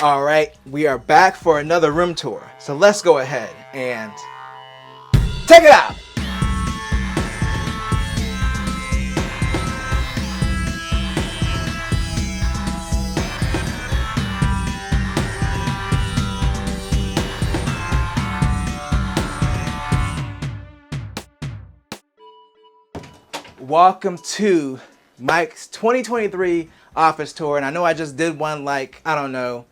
All right, we are back for another room tour. So let's go ahead and check it out. Welcome to Mike's 2023 office tour. And I know I just did one like, I don't know,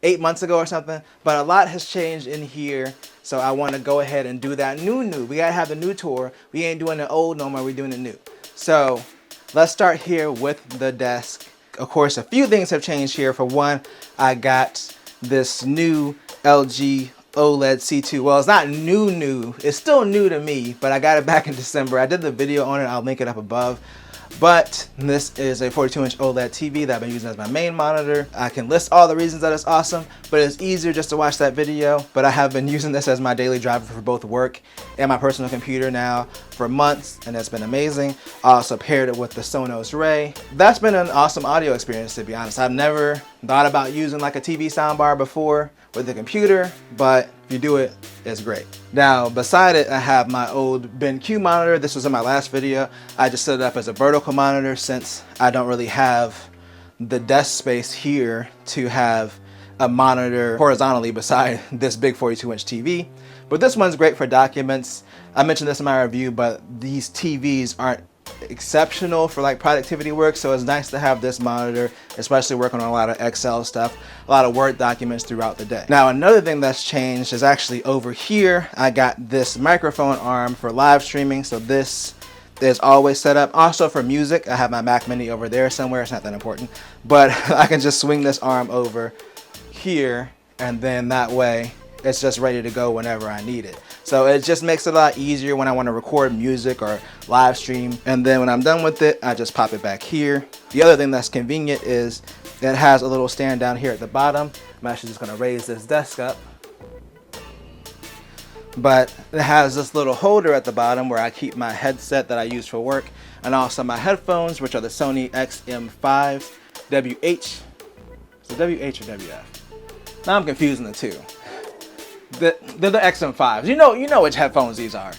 8 months ago or something, but a lot has changed in here. So I want to go ahead and do that new. We got to have the new tour. We ain't doing the old no more, we're doing the new. So let's start here with the desk. Of course, a few things have changed here. For one, I got this new LG OLED C2. Well, it's not new. It's still new to me, but I got it back in December. I did the video on it. I'll link it up above. But this is a 42-inch OLED TV that I've been using as my main monitor. I can list all the reasons that it's awesome, but it's easier just to watch that video. But I have been using this as my daily driver for both work and my personal computer now for months, and it's been amazing. I also paired it with the Sonos Ray. That's been an awesome audio experience, to be honest. I've never thought about using like a TV soundbar before with the computer, but if you do it, it's great. Now, beside it, I have my old BenQ monitor. This was in my last video. I just set it up as a vertical monitor since I don't really have the desk space here to have a monitor horizontally beside this big 42-inch TV. But this one's great for documents. I mentioned this in my review, but these TVs aren't exceptional for like productivity work, so it's nice to have this monitor, especially working on a lot of Excel stuff, a lot of Word documents throughout the day. Now, another thing that's changed is actually over here. I got this microphone arm for live streaming, so this is always set up. Also for music, I have my Mac Mini over there somewhere. It's not that important, but I can just swing this arm over here, and then that way it's just ready to go whenever I need it. So it just makes it a lot easier when I want to record music or live stream. And then when I'm done with it, I just pop it back here. The other thing that's convenient is it has a little stand down here at the bottom. I'm actually just going to raise this desk up. But it has this little holder at the bottom where I keep my headset that I use for work, and also my headphones, which are the Sony XM5 WH. Is it WH or WF? Now I'm confusing the two. They're the XM5s. You know which headphones these are.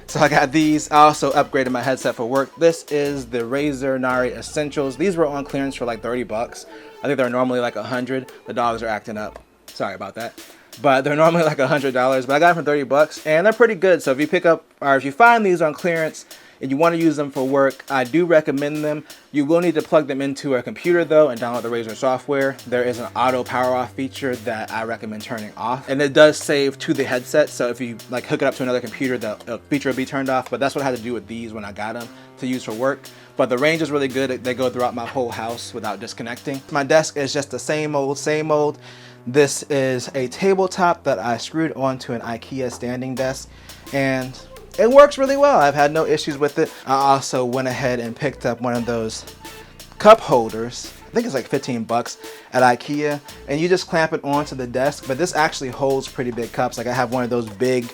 So I got these. I also upgraded my headset for work. This is the Razer Nari Essentials. These were on clearance for like 30 bucks. I think they're normally like 100. The dogs are acting up. Sorry about that. But they're normally like $100, but I got them for 30 bucks, and they're pretty good. So if you pick up, or if you find these on clearance and you want to use them for work, I do recommend them. You will need to plug them into a computer though and download the Razer software. There is an auto power off feature that I recommend turning off, and it does save to the headset. So if you like hook it up to another computer, the feature will be turned off. But that's what I had to do with these when I got them to use for work. But the range is really good. They go throughout my whole house without disconnecting. My desk is just the same old. This is a tabletop that I screwed onto an Ikea standing desk, and it works really well. I've had no issues with it. I also went ahead and picked up one of those cup holders. I think it's like 15 bucks at Ikea, and you just clamp it onto the desk. But this actually holds pretty big cups. Like I have one of those big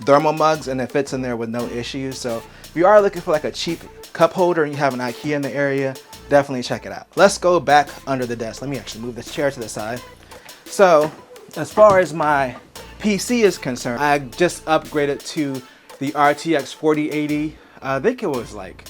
thermal mugs, and it fits in there with no issues. So if you are looking for like a cheap cup holder and you have an Ikea in the area, definitely check it out. Let's go back under the desk. Let me actually move this chair to the side. So as far as my PC is concerned, I just upgraded to the RTX 4080. I think it was like,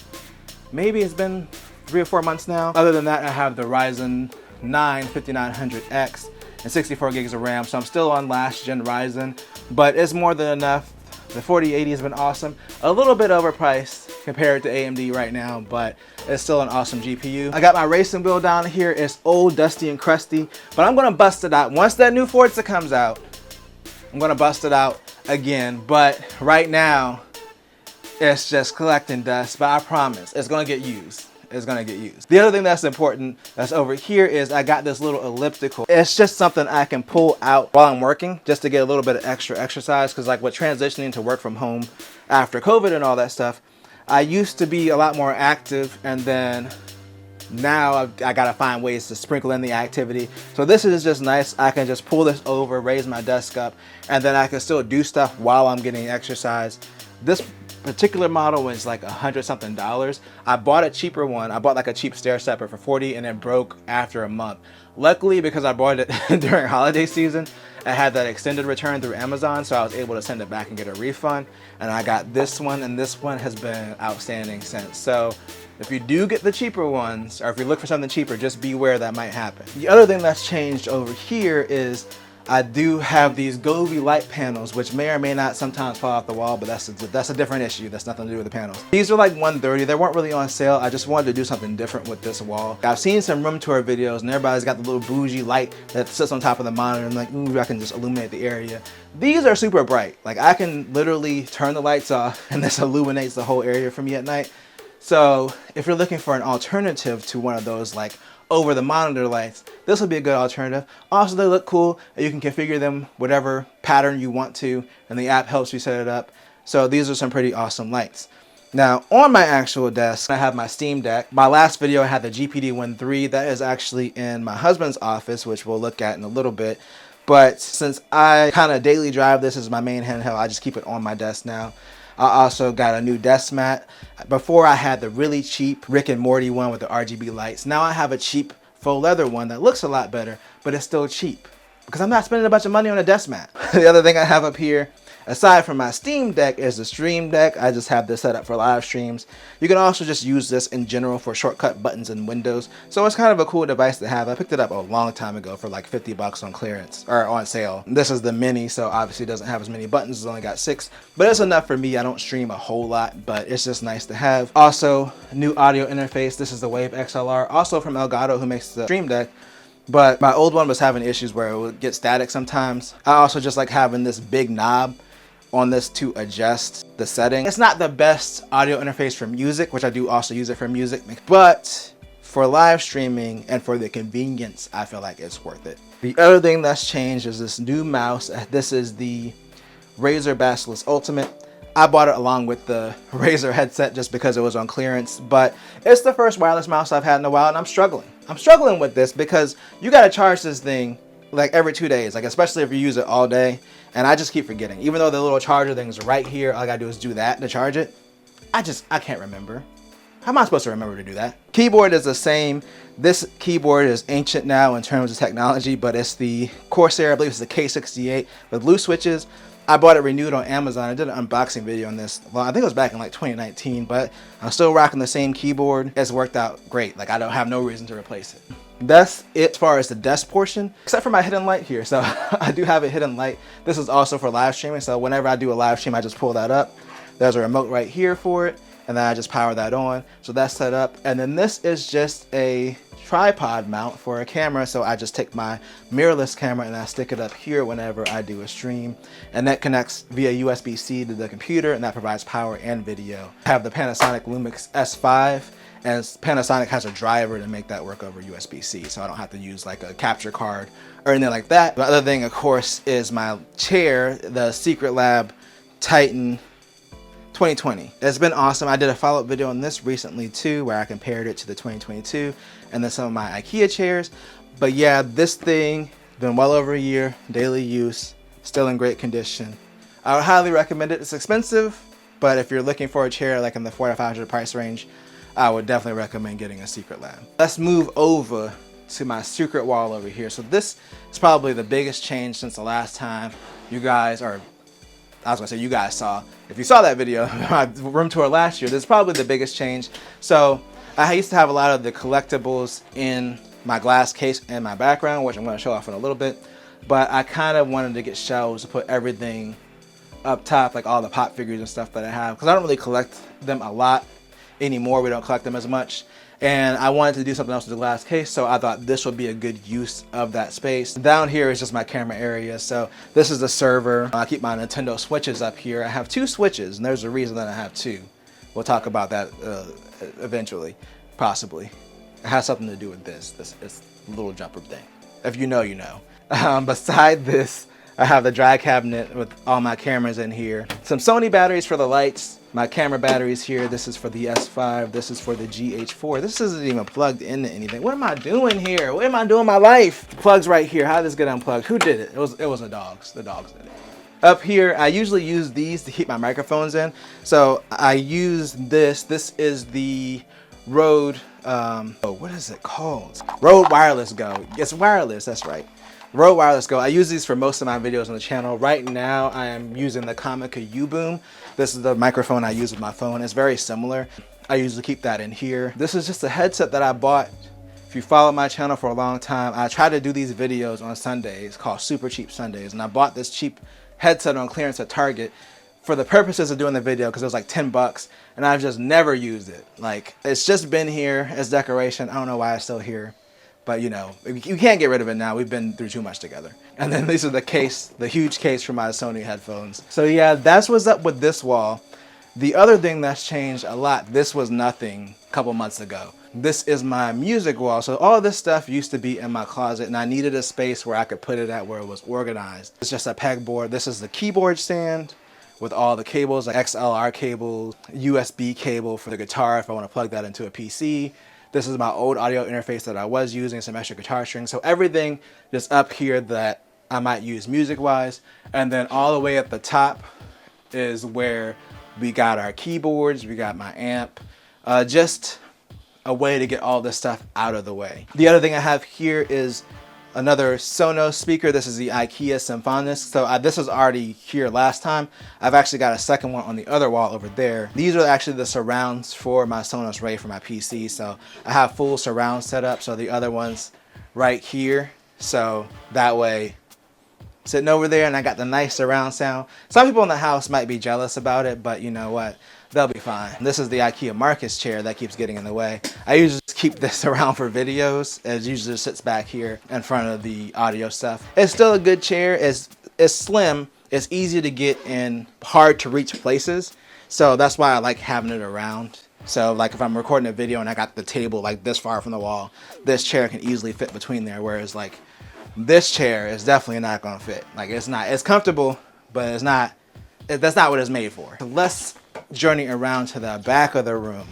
maybe it's been 3 or 4 months now. Other than that, I have the Ryzen 9 5900X and 64 gigs of RAM. So I'm still on last gen Ryzen, but it's more than enough. The 4080 has been awesome. A little bit overpriced compared to AMD right now, but it's still an awesome GPU. I got my racing wheel down here. It's old, dusty, and crusty, but I'm gonna bust it out. Once that new Forza comes out, I'm gonna bust it out again. But right now, it's just collecting dust, but I promise it's gonna get used. It's gonna get used. The other thing that's important that's over here is I got this little elliptical. It's just something I can pull out while I'm working just to get a little bit of extra exercise, because like with transitioning to work from home after COVID and all that stuff, I used to be a lot more active, and then now I gotta find ways to sprinkle in the activity. So this is just nice. I can just pull this over, raise my desk up, and then I can still do stuff while I'm getting exercise. This particular model was like $100 something. I bought a cheaper one. I bought like a cheap stair stepper for 40 and it broke after a month. Luckily, because I bought it during holiday season, I had that extended return through Amazon, so I was able to send it back and get a refund. And I got this one, and this one has been outstanding since. So if you do get the cheaper ones, or if you look for something cheaper, just beware that might happen. The other thing that's changed over here is I do have these Govee light panels, which may or may not sometimes fall off the wall, but that's a different issue. That's nothing to do with the panels. These are like $130. They weren't really on sale. I just wanted to do something different with this wall. I've seen some room tour videos and everybody's got the little bougie light that sits on top of the monitor and like, ooh, I can just illuminate the area. These are super bright. Like I can literally turn the lights off and this illuminates the whole area for me at night. So if you're looking for an alternative to one of those like over the monitor lights, this would be a good alternative. Also, they look cool and you can configure them whatever pattern you want to, and the app helps you set it up. So these are some pretty awesome lights. Now on my actual desk, I have my Steam Deck. My last video I had the GPD-Win 3. That is actually in my husband's office, which we'll look at in a little bit. But since I kind of daily drive this as my main handheld, I just keep it on my desk now. I also got a new desk mat. Before I had the really cheap Rick and Morty one with the RGB lights. Now I have a cheap faux leather one that looks a lot better, but it's still cheap because I'm not spending a bunch of money on a desk mat. The other thing I have up here, aside from my Steam Deck, is the Stream Deck. I just have this set up for live streams. You can also just use this in general for shortcut buttons in Windows. So it's kind of a cool device to have. I picked it up a long time ago for like 50 bucks on clearance or on sale. This is the mini, so obviously it doesn't have as many buttons. It's only got 6, but it's enough for me. I don't stream a whole lot, but it's just nice to have. Also, new audio interface. This is the Wave XLR, also from Elgato, who makes the Stream Deck. But my old one was having issues where it would get static sometimes. I also just like having this big knob on this to adjust the setting. It's not the best audio interface for music, which I do also use it for music, but for live streaming and for the convenience, I feel like it's worth it. The other thing that's changed is this new mouse. This is the Razer Basilisk Ultimate. I bought it along with the Razer headset just because it was on clearance, but it's the first wireless mouse I've had in a while, and I'm struggling. I'm struggling with this because you gotta charge this thing like every 2 days, like especially if you use it all day, and I just keep forgetting. Even though the little charger thing is right here, all I gotta do is do that to charge it. I can't remember. How am I supposed to remember to do that? Keyboard is the same. This keyboard is ancient now in terms of technology, but it's the Corsair, I believe it's the K68 with blue switches. I bought it renewed on Amazon. I did an unboxing video on this. Well, I think it was back in like 2019, but I'm still rocking the same keyboard. It's worked out great. Like I don't have no reason to replace it. That's it as far as the desk portion, except for my hidden light here. So I do have a hidden light. This is also for live streaming. So whenever I do a live stream, I just pull that up. There's a remote right here for it, and then I just power that on. So that's set up. And then this is just a tripod mount for a camera. So I just take my mirrorless camera and I stick it up here whenever I do a stream. And that connects via USB-C to the computer, and that provides power and video. I have the Panasonic Lumix S5. And Panasonic has a driver to make that work over USB-C, so I don't have to use like a capture card or anything like that. The other thing, of course, is my chair, the Secret Lab Titan 2020. It's been awesome. I did a follow-up video on this recently too, where I compared it to the 2022 and then some of my Ikea chairs. But yeah, this thing, been well over a year, daily use, still in great condition. I would highly recommend it. It's expensive, but if you're looking for a chair like in the $400 to $500 price range, I would definitely recommend getting a Secret Lab. Let's move over to my secret wall over here. So this is probably the biggest change since the last time you guys, or I was gonna say you guys saw. If you saw that video, my room tour last year, this is probably the biggest change. So I used to have a lot of the collectibles in my glass case and my background, which I'm gonna show off in a little bit. But I kind of wanted to get shelves to put everything up top, like all the pop figures and stuff that I have, because I don't really collect them a lot anymore. We don't collect them as much, and I wanted to do something else with the glass case, so I thought this would be a good use of that space. Down here is just my camera area. So this is the server. I keep my Nintendo Switches up here. I have 2 Switches, and there's a reason that I have 2. We'll talk about that eventually, possibly. It has something to do with this little jumper thing. If you know, you know. Beside this, I have the dry cabinet with all my cameras in here. Some Sony batteries for the lights. My camera batteries here. This is for the S5. This is for the GH4. This isn't even plugged into anything. What am I doing here? What am I doing in my life? The plug's right here. How did this get unplugged? Who did it? It was the dogs. The dogs did it. Up here, I usually use these to keep my microphones in. So I use this. This is the Rode, what is it called? Rode Wireless Go. It's wireless, that's right. Rode Wireless Go. I use these for most of my videos on the channel. Right now, I am using the Comica U-Boom. This is the microphone I use with my phone. It's very similar. I usually keep that in here. This is just a headset that I bought. If you follow my channel for a long time, I try to do these videos on Sundays called Super Cheap Sundays. And I bought this cheap headset on clearance at Target for the purposes of doing the video because it was like 10 bucks and I've just never used it. Like, it's just been here as decoration. I don't know why it's still here, but you know, you can't get rid of it now. We've been through too much together. And then these are the huge case for my Sony headphones. So yeah, that's what's up with this wall. The other thing that's changed a lot, this was nothing a couple months ago. This is my music wall. So all this stuff used to be in my closet and I needed a space where I could put it at where it was organized. It's just a pegboard. This is the keyboard stand with all the cables, like XLR cables, USB cable for the guitar if I want to plug that into a PC. This is my old audio interface that I was using, some extra guitar strings. So everything just up here that I might use music-wise. And then all the way at the top is where we got our keyboards, we got my amp, just a way to get all this stuff out of the way. The other thing I have here is another Sonos speaker. This is the Ikea Symphonist. So this was already here last time. I've actually got a second one on the other wall over there. These are actually the surrounds for my Sonos Ray for my PC. So I have full surround set up. So the other one's right here. So that way, sitting over there and I got the nice surround sound. Some people in the house might be jealous about it, but you know what? They'll be fine. This is the Ikea Marcus chair that keeps getting in the way. I usually just keep this around for videos. It usually just sits back here in front of the audio stuff. It's still a good chair. It's slim. It's easy to get in hard to reach places. So that's why I like having it around. So like if I'm recording a video and I got the table like this far from the wall, this chair can easily fit between there. Whereas like this chair is definitely not gonna fit. Like it's comfortable, but that's not what it's made for. Let's journey around to the back of the room.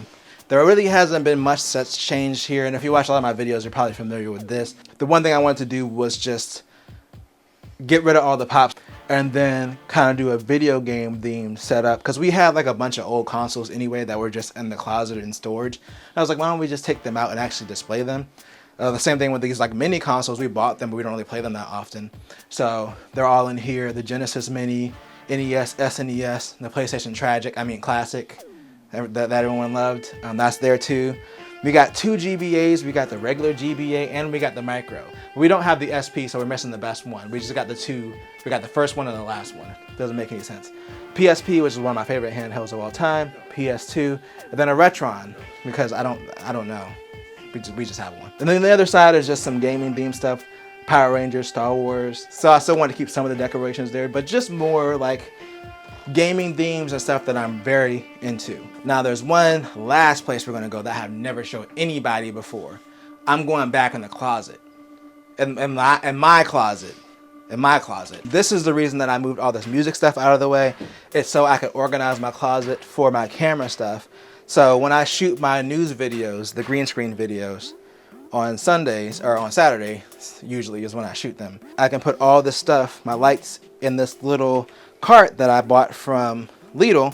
There really hasn't been much such change here. And if you watch a lot of my videos, you're probably familiar with this. The one thing I wanted to do was just get rid of all the pops and then kind of do a video game themed setup. Because we had like a bunch of old consoles anyway that were just in the closet in storage. And I was like, why don't we just take them out and actually display them? The same thing with these like mini consoles. We bought them, but we don't really play them that often. So they're all in here. The Genesis Mini, NES, SNES, the PlayStation Classic that everyone loved. That's there too. We got 2 GBAs. We got the regular GBA and we got the micro. We don't have the SP, so we're missing the best one. We just got the 2. We got the first one and the last one. Doesn't make any sense. PSP, which is one of my favorite handhelds of all time. PS2, and then a Retron because I don't know. We just have one. And then the other side is just some gaming themed stuff. Power Rangers, Star Wars. So I still want to keep some of the decorations there, but just more like gaming themes and stuff that I'm very into. Now there's one last place we're gonna go that I have never showed anybody before. I'm going back in the closet. In my closet. This is the reason that I moved all this music stuff out of the way. It's so I could organize my closet for my camera stuff. So when I shoot my news videos, the green screen videos, on Sundays, or on Saturday, usually is when I shoot them, I can put all this stuff, my lights, in this little cart that I bought from Lidl,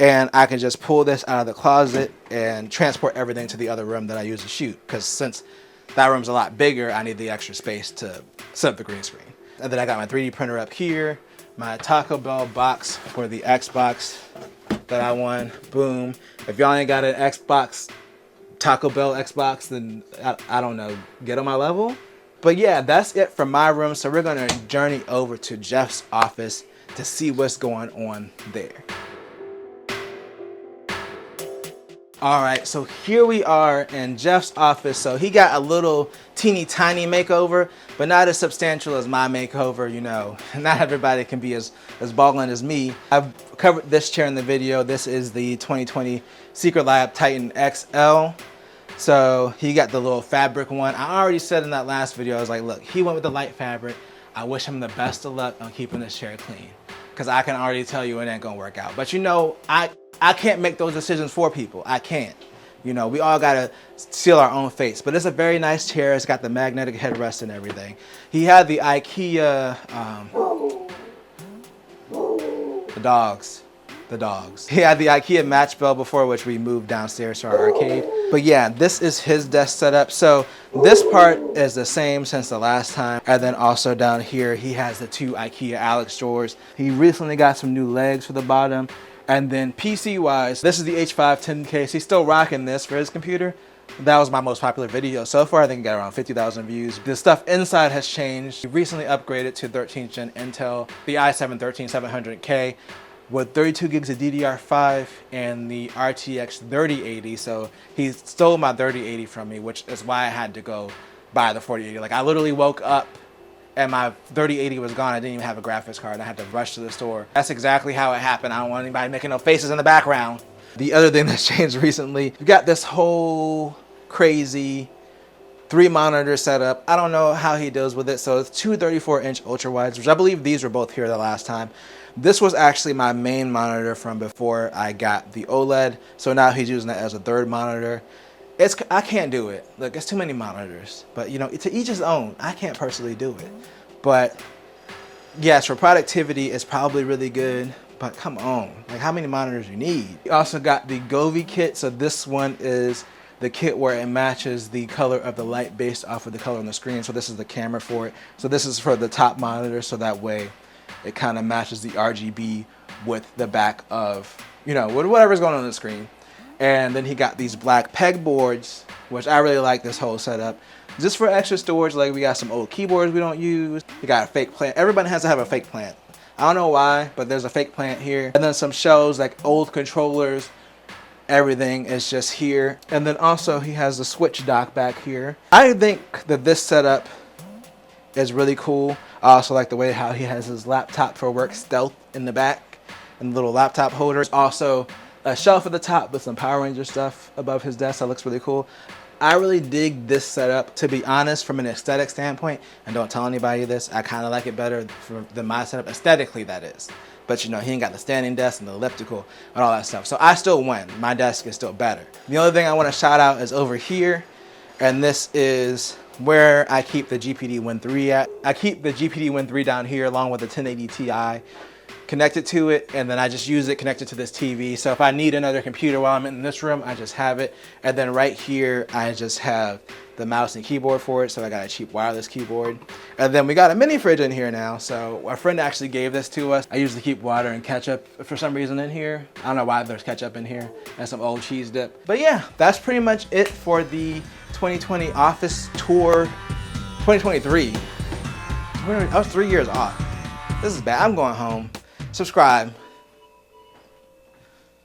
and I can just pull this out of the closet and transport everything to the other room that I use to shoot. Because since that room's a lot bigger, I need the extra space to set up the green screen. And then I got my 3D printer up here, my Taco Bell box for the Xbox that I won. Boom. If y'all ain't got an Xbox, Taco Bell Xbox, then I don't know, get on my level. But yeah, that's it for my room. So we're gonna journey over to Jeff's office to see what's going on there. All right, so here we are in Jeff's office. So he got a little teeny tiny makeover, but not as substantial as my makeover. You know, not everybody can be as balling as me. I've covered this chair in the video. This is the 2020 Secret Lab Titan XL. So he got the little fabric one. I already said in that last video, I was like, look, he went with the light fabric. I wish him the best of luck on keeping this chair clean, because I can already tell you it ain't gonna work out. But you know, I can't make those decisions for people. I can't. You know, we all gotta seal our own fates. But it's a very nice chair. It's got the magnetic headrest and everything. He had the Ikea, The dogs. The dogs. He had the Ikea match bell before, which we moved downstairs to our arcade. But yeah, this is his desk setup. So this part is the same since the last time. And then also down here, he has the 2 Ikea Alex drawers. He recently got some new legs for the bottom. And then PC-wise, this is the H510 case. He's still rocking this for his computer. That was my most popular video so far. I think it got around 50,000 views. The stuff inside has changed. He recently upgraded to 13th gen Intel, the i7-13700K with 32 gigs of DDR5 and the RTX 3080. So he stole my 3080 from me, which is why I had to go buy the 4080. Like I literally woke up and my 3080 was gone. I didn't even have a graphics card. I had to rush to the store. That's exactly how it happened. I don't want anybody making no faces in the background. The other thing that's changed recently, we got this whole crazy 3 monitor setup. I don't know how he deals with it. So it's 2 34-inch ultra wides, which I believe these were both here the last time. This was actually my main monitor from before I got the OLED. So now he's using that as a 3rd monitor. I can't do it. Look, it's too many monitors. But you know, to each his own. I can't personally do it. But yes, for productivity, it's probably really good. But come on, like how many monitors you need? We also got the Govee kit. So this one is the kit where it matches the color of the light based off of the color on the screen. So this is the camera for it. So this is for the top monitor. So that way it kind of matches the RGB with the back of, you know, whatever's going on the screen. And then he got these black pegboards, which I really like this whole setup. Just for extra storage, like we got some old keyboards we don't use. We got a fake plant. Everybody has to have a fake plant. I don't know why, but there's a fake plant here. And then some shelves, like old controllers. Everything is just here. And then also he has the switch dock back here. I think that this setup is really cool. I also like the way how he has his laptop for work stealth in the back and the little laptop holders. Also a shelf at the top with some Power Ranger stuff above his desk. That looks really cool. I really dig this setup, to be honest, from an aesthetic standpoint. And don't tell anybody this. I kind of like it better than my setup, aesthetically that is. But you know, he ain't got the standing desk and the elliptical and all that stuff. So I still win. My desk is still better. The other thing I want to shout out is over here. And this is where I keep the GPD Win 3 at. I keep the GPD Win 3 down here along with the 1080 Ti connected to it, and then I just use it connected to this TV. So if I need another computer while I'm in this room, I just have it. And then right here, I just have the mouse and keyboard for it. So I got a cheap wireless keyboard. And then we got a mini fridge in here now. So our friend actually gave this to us. I usually keep water and ketchup for some reason in here. I don't know why there's ketchup in here, and some old cheese dip. But yeah, that's pretty much it for the 2020 office tour. 2023. I was 3 years off. This is bad. I'm going home. Subscribe.